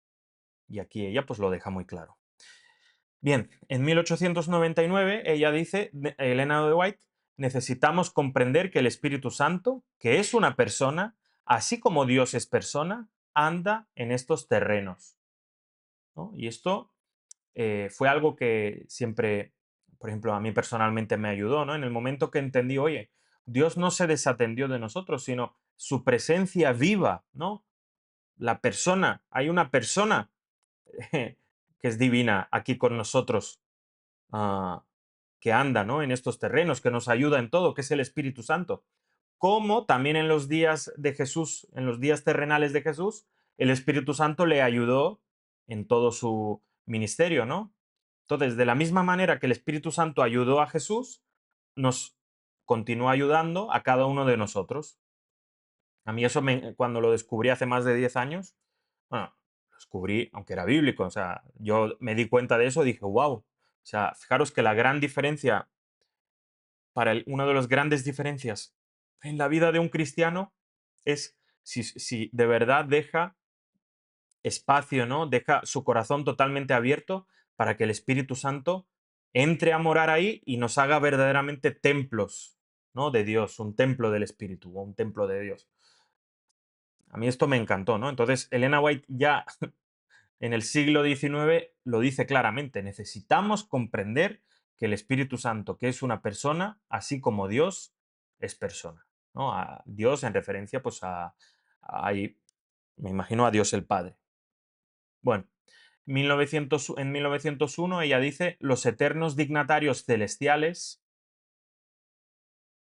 Y aquí ella pues lo deja muy claro. Bien, en 1899 ella dice, Elena de White, necesitamos comprender que el Espíritu Santo, que es una persona, así como Dios es persona, anda en estos terrenos, ¿no? Y esto fue algo que siempre, por ejemplo, a mí personalmente me ayudó, ¿no? En el momento que entendí, oye, Dios no se desatendió de nosotros, sino su presencia viva, ¿no? La persona, hay una persona que es divina aquí con nosotros, ah, que anda, ¿no? En estos terrenos, que nos ayuda en todo, que es el Espíritu Santo. Como también en los días de Jesús, en los días terrenales de Jesús, el Espíritu Santo le ayudó en todo su ministerio, ¿no? Entonces, de la misma manera que el Espíritu Santo ayudó a Jesús, nos continúa ayudando a cada uno de nosotros. A mí eso cuando lo descubrí hace más de 10 años, bueno, lo descubrí, aunque era bíblico, o sea, yo me di cuenta de eso y dije, wow. O sea, fijaros que la gran diferencia, una de las grandes diferencias en la vida de un cristiano es si de verdad deja espacio, ¿no? Deja su corazón totalmente abierto para que el Espíritu Santo entre a morar ahí y nos haga verdaderamente templos, ¿no? De Dios, un templo del Espíritu o un templo de Dios. A mí esto me encantó, ¿no? Entonces, Elena White ya en el siglo XIX lo dice claramente, necesitamos comprender que el Espíritu Santo, que es una persona, así como Dios es persona, ¿no? A Dios en referencia, pues ahí, me imagino a Dios el Padre. Bueno, 1901 ella dice, los eternos dignatarios celestiales,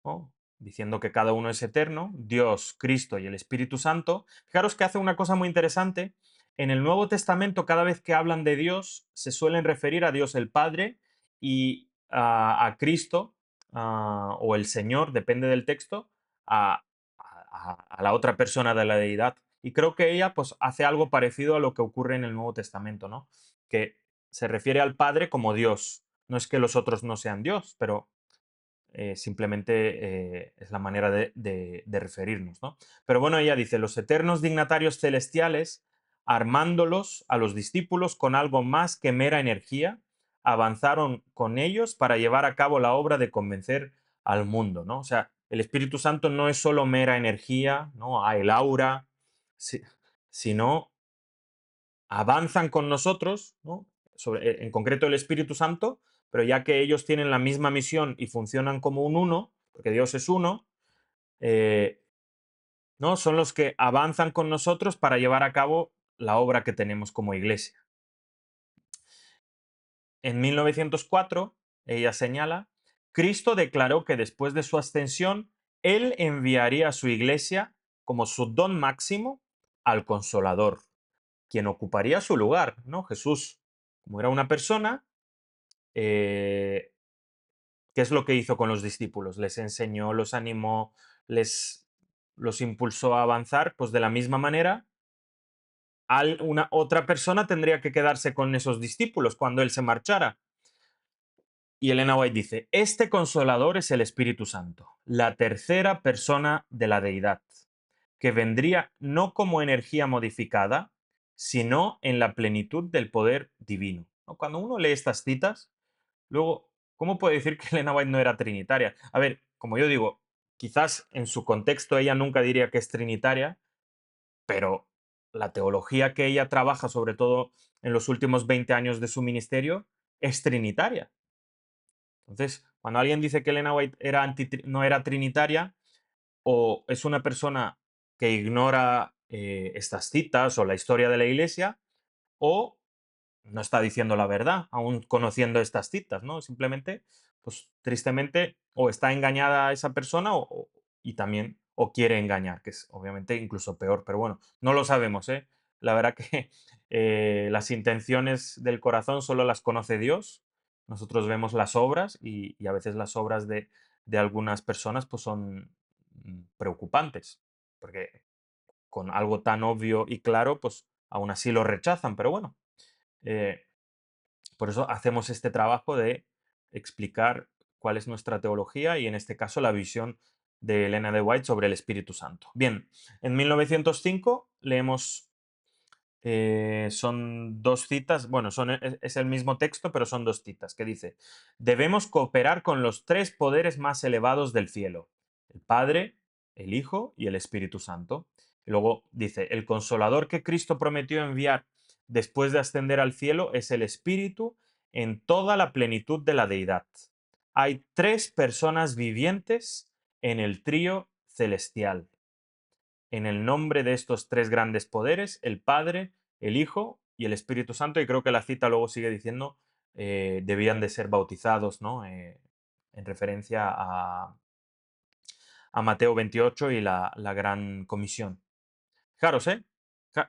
¿no? Diciendo que cada uno es eterno, Dios, Cristo y el Espíritu Santo. Fijaros que hace una cosa muy interesante. En el Nuevo Testamento, cada vez que hablan de Dios, se suelen referir a Dios el Padre y a Cristo o el Señor, depende del texto, a, a la otra persona de la deidad. Y creo que ella pues hace algo parecido a lo que ocurre en el Nuevo Testamento, ¿no? Que se refiere al Padre como Dios. No es que los otros no sean Dios, pero simplemente es la manera de referirnos, ¿no? Pero bueno, ella dice, los eternos dignatarios celestiales, armándolos a los discípulos con algo más que mera energía, avanzaron con ellos para llevar a cabo la obra de convencer al mundo, ¿no? O sea, el Espíritu Santo no es solo mera energía, ¿no? El aura, si- sino avanzan con nosotros, ¿no? En concreto el Espíritu Santo, pero ya que ellos tienen la misma misión y funcionan como un uno, porque Dios es uno, eh, ¿no? Son los que avanzan con nosotros para llevar a cabo la obra que tenemos como iglesia. En 1904, ella señala, Cristo declaró que después de su ascensión, Él enviaría a su iglesia como su don máximo al Consolador, quien ocuparía su lugar, ¿no? Jesús, como era una persona, eh, ¿qué es lo que hizo con los discípulos? Les enseñó, los animó, les los impulsó a avanzar, pues de la misma manera, una otra persona tendría que quedarse con esos discípulos cuando él se marchara. Y Elena White dice, este consolador es el Espíritu Santo, la tercera persona de la deidad, que vendría no como energía modificada, sino en la plenitud del poder divino. ¿No? Cuando uno lee estas citas, luego, ¿cómo puede decir que Elena White no era trinitaria? A ver, como yo digo, quizás en su contexto ella nunca diría que es trinitaria, pero la teología que ella trabaja, sobre todo en los últimos 20 años de su ministerio, es trinitaria. Entonces, cuando alguien dice que Elena White no era trinitaria, o es una persona que ignora estas citas o la historia de la iglesia, o no está diciendo la verdad, aún conociendo estas citas, ¿no? Simplemente, pues tristemente, o está engañada esa persona y también, o quiere engañar, que es obviamente incluso peor, pero bueno, no lo sabemos, ¿eh? La verdad que las intenciones del corazón solo las conoce Dios. Nosotros vemos las obras y a veces las obras de algunas personas pues son preocupantes, porque con algo tan obvio y claro, pues aún así lo rechazan, pero bueno, eh, por eso hacemos este trabajo de explicar cuál es nuestra teología y en este caso la visión de Elena de White sobre el Espíritu Santo. Bien, en 1905 leemos, son dos citas, bueno, es el mismo texto, pero son dos citas, que dice, debemos cooperar con los tres poderes más elevados del cielo, el Padre, el Hijo y el Espíritu Santo. Y luego dice, el consolador que Cristo prometió enviar después de ascender al cielo es el Espíritu en toda la plenitud de la deidad. Hay tres personas vivientes en el trío celestial. En el nombre de estos tres grandes poderes, el Padre, el Hijo y el Espíritu Santo, y creo que la cita luego sigue diciendo, debían de ser bautizados, ¿no? En referencia a Mateo 28 y la gran comisión. Fijaros, ¿eh?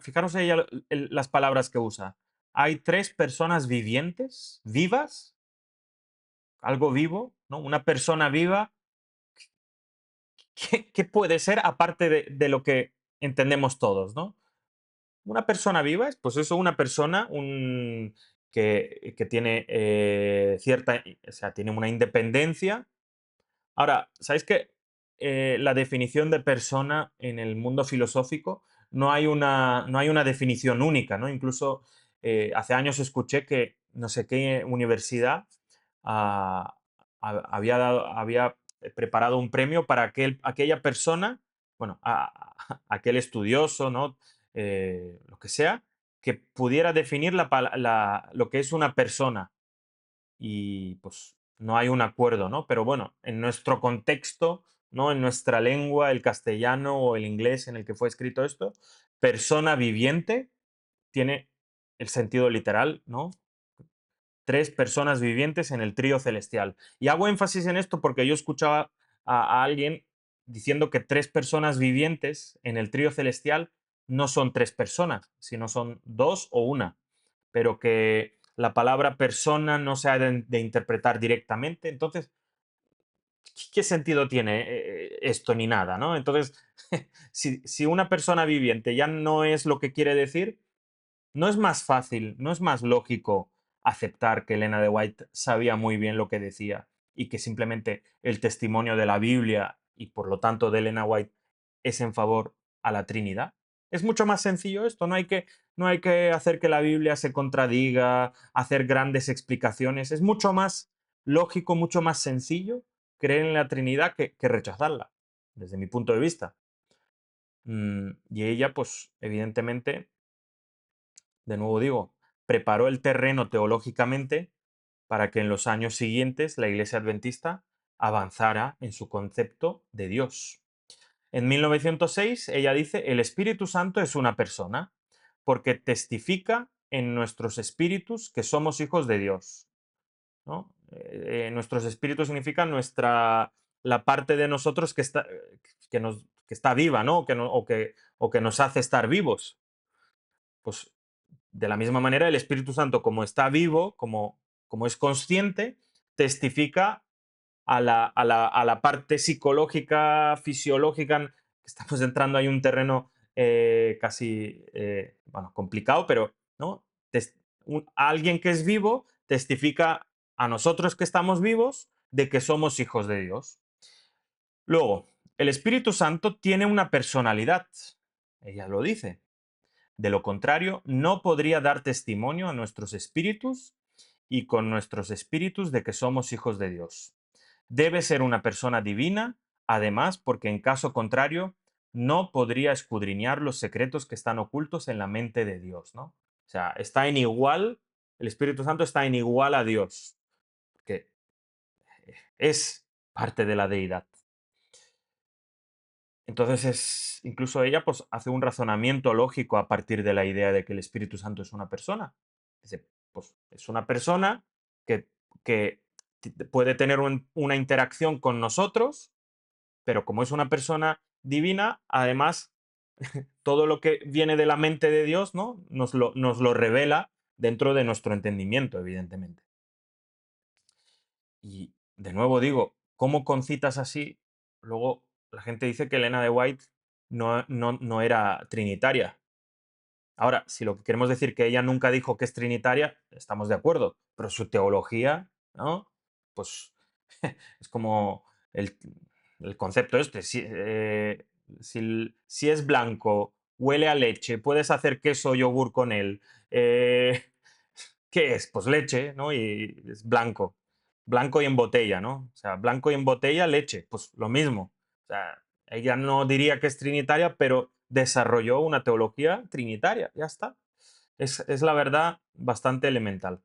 Fijaros ella las palabras que usa. Hay tres personas vivientes, vivas, algo vivo, ¿no? Una persona viva. ¿Qué puede ser aparte de lo que entendemos todos, ¿no? Una persona viva es, pues eso, una persona que tiene cierta, o sea, tiene una independencia. Ahora, ¿sabéis que la definición de persona en el mundo filosófico no hay una definición única, ¿no? Incluso hace años escuché que no sé qué universidad ah, había preparado un premio para aquella persona, bueno, aquel estudioso, ¿no? Lo que sea, que pudiera definir lo que es una persona y pues no hay un acuerdo, ¿no? Pero bueno, en nuestro contexto, ¿no? En nuestra lengua, el castellano o el inglés en el que fue escrito esto, persona viviente tiene el sentido literal, ¿no? Tres personas vivientes en el trío celestial. Y hago énfasis en esto porque yo escuchaba a alguien diciendo que tres personas vivientes en el trío celestial no son tres personas, sino son dos o una, pero que la palabra persona no se ha de interpretar directamente. Entonces, ¿qué sentido tiene esto ni nada, ¿no? Entonces, si una persona viviente ya no es lo que quiere decir, ¿no es más fácil, no es más lógico aceptar que Elena de White sabía muy bien lo que decía y que simplemente el testimonio de la Biblia y por lo tanto de Elena White es en favor a la Trinidad? Es mucho más sencillo esto, no hay que hacer que la Biblia se contradiga, hacer grandes explicaciones, es mucho más lógico, mucho más sencillo creer en la Trinidad que rechazarla, desde mi punto de vista. Y ella, pues, evidentemente, de nuevo digo, preparó el terreno teológicamente para que en los años siguientes la Iglesia Adventista avanzara en su concepto de Dios. En 1906 ella dice, el Espíritu Santo es una persona porque testifica en nuestros espíritus que somos hijos de Dios, ¿no? Nuestros espíritus significan la parte de nosotros que está viva, ¿no? O que nos hace estar vivos. Pues de la misma manera, el Espíritu Santo, como está vivo, como es consciente, testifica a la parte psicológica, fisiológica. Estamos entrando ahí en un terreno casi bueno, complicado, pero ¿no? Alguien que es vivo testifica a nosotros que estamos vivos de que somos hijos de Dios. Luego, el Espíritu Santo tiene una personalidad. Ella lo dice. De lo contrario, no podría dar testimonio a nuestros espíritus y con nuestros espíritus de que somos hijos de Dios. Debe ser una persona divina, además, porque en caso contrario, no podría escudriñar los secretos que están ocultos en la mente de Dios, ¿no? O sea, está en igual, el Espíritu Santo está en igual a Dios, que es parte de la deidad. Entonces incluso ella pues hace un razonamiento lógico a partir de la idea de que el Espíritu Santo es una persona. Dice, pues es una persona que, que puede tener una interacción con nosotros, pero como es una persona divina, además todo lo que viene de la mente de Dios, ¿no? Nos lo revela dentro de nuestro entendimiento, evidentemente. Y de nuevo digo, ¿cómo con citas así? Luego la gente dice que Elena de White no era trinitaria. Ahora, si lo que queremos decir que ella nunca dijo que es trinitaria, estamos de acuerdo, pero su teología, ¿no? Pues es como el, el concepto este. Si es blanco, huele a leche, puedes hacer queso o yogur con él. eh, ¿Qué es? Pues leche, ¿no? Y es blanco. Blanco y en botella, ¿no? O sea, blanco y en botella, leche. Pues lo mismo. O sea, ella no diría que es trinitaria, pero desarrolló una teología trinitaria. Ya está. Es la verdad bastante elemental.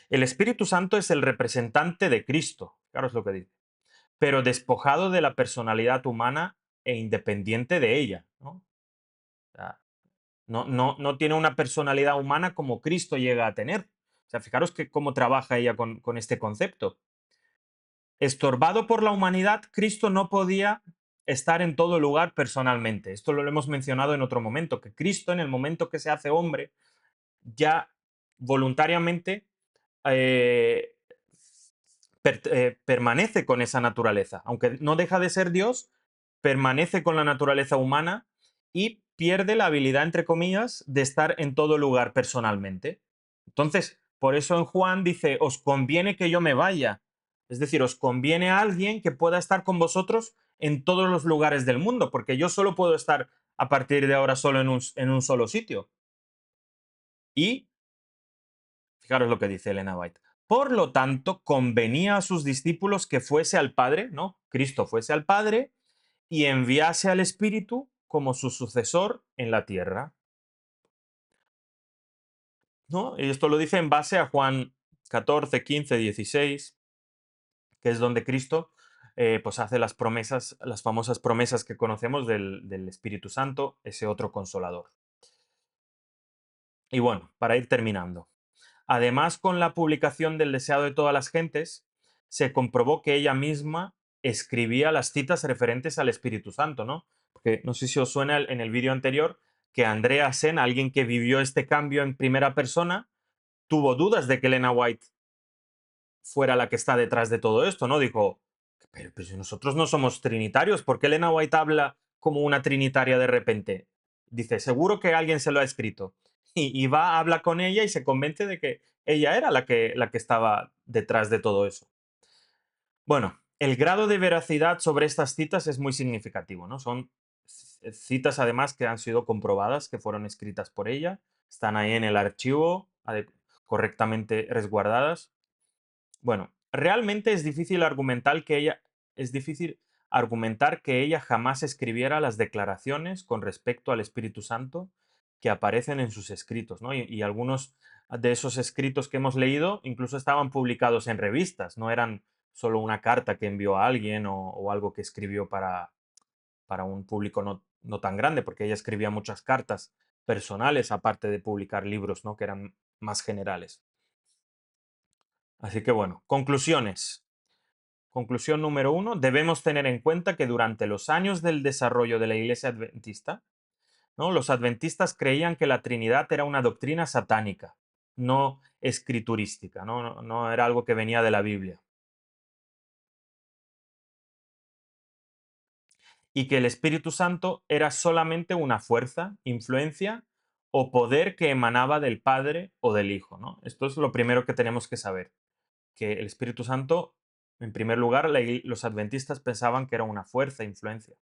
El Espíritu Santo es el representante de Cristo. Claro es lo que dice. Pero despojado de la personalidad humana e independiente de ella, ¿no? O sea, no tiene una personalidad humana como Cristo llega a tener. O sea, fijaros que cómo trabaja ella con este concepto. Estorbado por la humanidad, Cristo no podía estar en todo lugar personalmente. Esto lo hemos mencionado en otro momento, que Cristo en el momento que se hace hombre, ya voluntariamente eh, permanece con esa naturaleza. Aunque no deja de ser Dios, permanece con la naturaleza humana y pierde la habilidad, entre comillas, de estar en todo lugar personalmente. Entonces, por eso en Juan dice, os conviene que yo me vaya. Es decir, os conviene a alguien que pueda estar con vosotros en todos los lugares del mundo, porque yo solo puedo estar a partir de ahora solo en un solo sitio. Y fijaros lo que dice Elena White. Por lo tanto, convenía a sus discípulos que fuese al Padre, ¿no? Cristo fuese al Padre y enviase al Espíritu como su sucesor en la tierra, ¿no? Y esto lo dice en base a Juan 14, 15, 16, que es donde Cristo pues hace las promesas, las famosas promesas que conocemos del Espíritu Santo, ese otro consolador. Y bueno, para ir terminando. Además, con la publicación del Deseado de todas las gentes, se comprobó que ella misma escribía las citas referentes al Espíritu Santo, ¿no? Porque no sé si os suena en el vídeo anterior que Andrea Sen, alguien que vivió este cambio en primera persona, tuvo dudas de que Elena White fuera la que está detrás de todo esto, ¿no? Dijo, pero si nosotros no somos trinitarios, ¿por qué Elena White habla como una trinitaria de repente? Dice, seguro que alguien se lo ha escrito. Y va, habla con ella y se convence de que ella era la que estaba detrás de todo eso. Bueno, el grado de veracidad sobre estas citas es muy significativo, ¿no? Son citas además que han sido comprobadas, que fueron escritas por ella, están ahí en el archivo, correctamente resguardadas. Bueno, realmente es difícil argumentar que ella jamás escribiera las declaraciones con respecto al Espíritu Santo que aparecen en sus escritos, ¿no? Y algunos de esos escritos que hemos leído incluso estaban publicados en revistas, no eran solo una carta que envió a alguien o algo que escribió para un público no tan grande, porque ella escribía muchas cartas personales aparte de publicar libros, ¿no? Que eran más generales. Así que bueno, conclusiones. Conclusión número uno, debemos tener en cuenta que durante los años del desarrollo de la Iglesia Adventista, ¿no? Los adventistas creían que la Trinidad era una doctrina satánica, no escriturística, no era algo que venía de la Biblia. Y que el Espíritu Santo era solamente una fuerza, influencia o poder que emanaba del Padre o del Hijo, ¿no? Esto es lo primero que tenemos que saber, que el Espíritu Santo, en primer lugar, los adventistas pensaban que era una fuerza, influencia.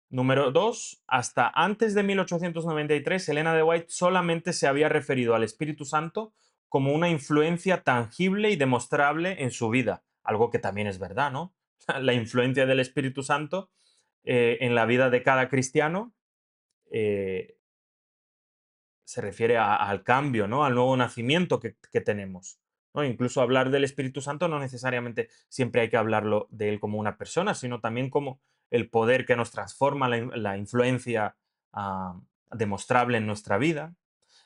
Número 2, hasta antes de 1893, Elena de White solamente se había referido al Espíritu Santo como una influencia tangible y demostrable en su vida, algo que también es verdad, ¿no? La influencia del Espíritu Santo en la vida de cada cristiano eh, se refiere al cambio, ¿no? Al nuevo nacimiento que tenemos, ¿no? Incluso hablar del Espíritu Santo no necesariamente siempre hay que hablarlo de él como una persona, sino también como el poder que nos transforma, la influencia demostrable en nuestra vida.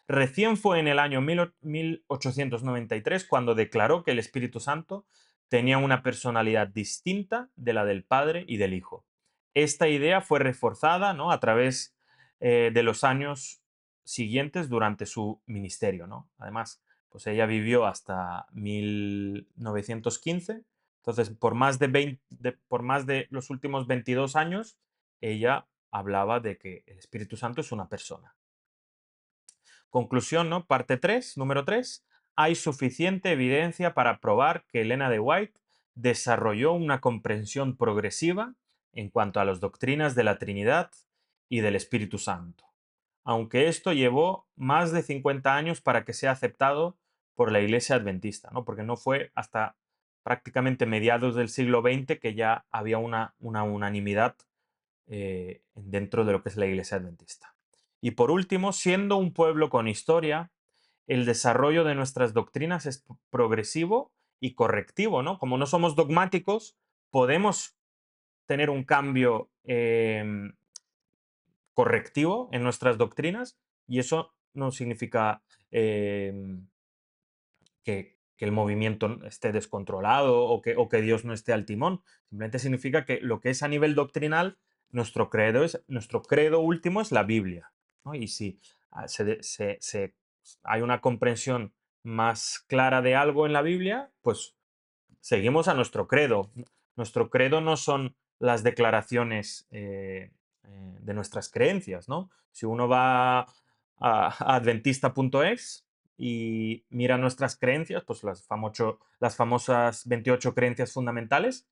Recién fue en el año 1893 cuando declaró que el Espíritu Santo tenía una personalidad distinta de la del Padre y del Hijo. Esta idea fue reforzada, ¿no? A través de los años siguientes durante su ministerio, ¿no? Además, pues ella vivió hasta 1915, entonces por más de los últimos 22 años, ella hablaba de que el Espíritu Santo es una persona. Conclusión, ¿no? Parte 3, número 3. Hay suficiente evidencia para probar que Elena de White desarrolló una comprensión progresiva en cuanto a las doctrinas de la Trinidad y del Espíritu Santo, aunque esto llevó más de 50 años para que sea aceptado por la Iglesia Adventista, ¿no? Porque no fue hasta prácticamente mediados del siglo XX que ya había una unanimidad dentro de lo que es la Iglesia Adventista. Y por último, siendo un pueblo con historia, el desarrollo de nuestras doctrinas es progresivo y correctivo, ¿no? Como no somos dogmáticos, podemos tener un cambio correctivo en nuestras doctrinas y eso no significa que el movimiento esté descontrolado o que Dios no esté al timón. Simplemente significa que lo que es a nivel doctrinal, nuestro credo último es la Biblia, ¿no? Y si hay una comprensión más clara de algo en la Biblia, pues seguimos a nuestro credo. Nuestro credo no son las declaraciones de nuestras creencias, ¿no? Si uno va a adventista.es y mira nuestras creencias, pues las famosas 28 creencias fundamentales,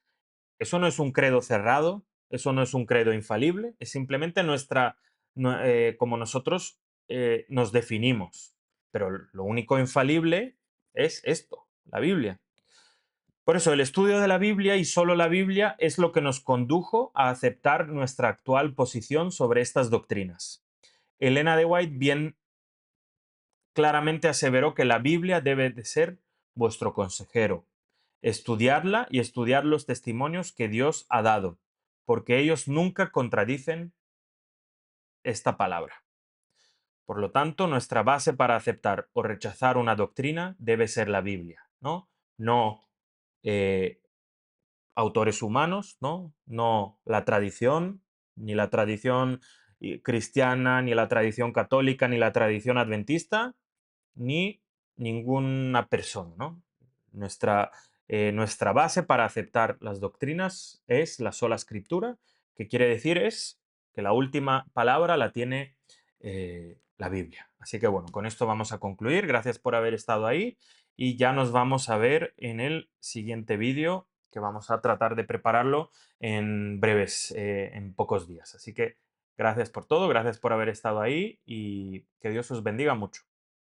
eso no es un credo cerrado, eso no es un credo infalible, es simplemente como nosotros nos definimos. Pero lo único infalible es esto, la Biblia. Por eso, el estudio de la Biblia y solo la Biblia es lo que nos condujo a aceptar nuestra actual posición sobre estas doctrinas. Elena de White bien claramente aseveró que la Biblia debe de ser vuestro consejero. Estudiarla y estudiar los testimonios que Dios ha dado, porque ellos nunca contradicen esta palabra. Por lo tanto, nuestra base para aceptar o rechazar una doctrina debe ser la Biblia, ¿no? No eh, autores humanos, ¿no? No la tradición, ni la tradición cristiana, ni la tradición católica, ni la tradición adventista, ni ninguna persona, ¿no? nuestra base para aceptar las doctrinas es la sola escritura, que quiere decir es que la última palabra la tiene la Biblia. Así que bueno, con esto vamos a concluir. Gracias por haber estado ahí y ya nos vamos a ver en el siguiente vídeo, que vamos a tratar de prepararlo en breves, en pocos días. Así que gracias por todo, gracias por haber estado ahí y que Dios os bendiga mucho.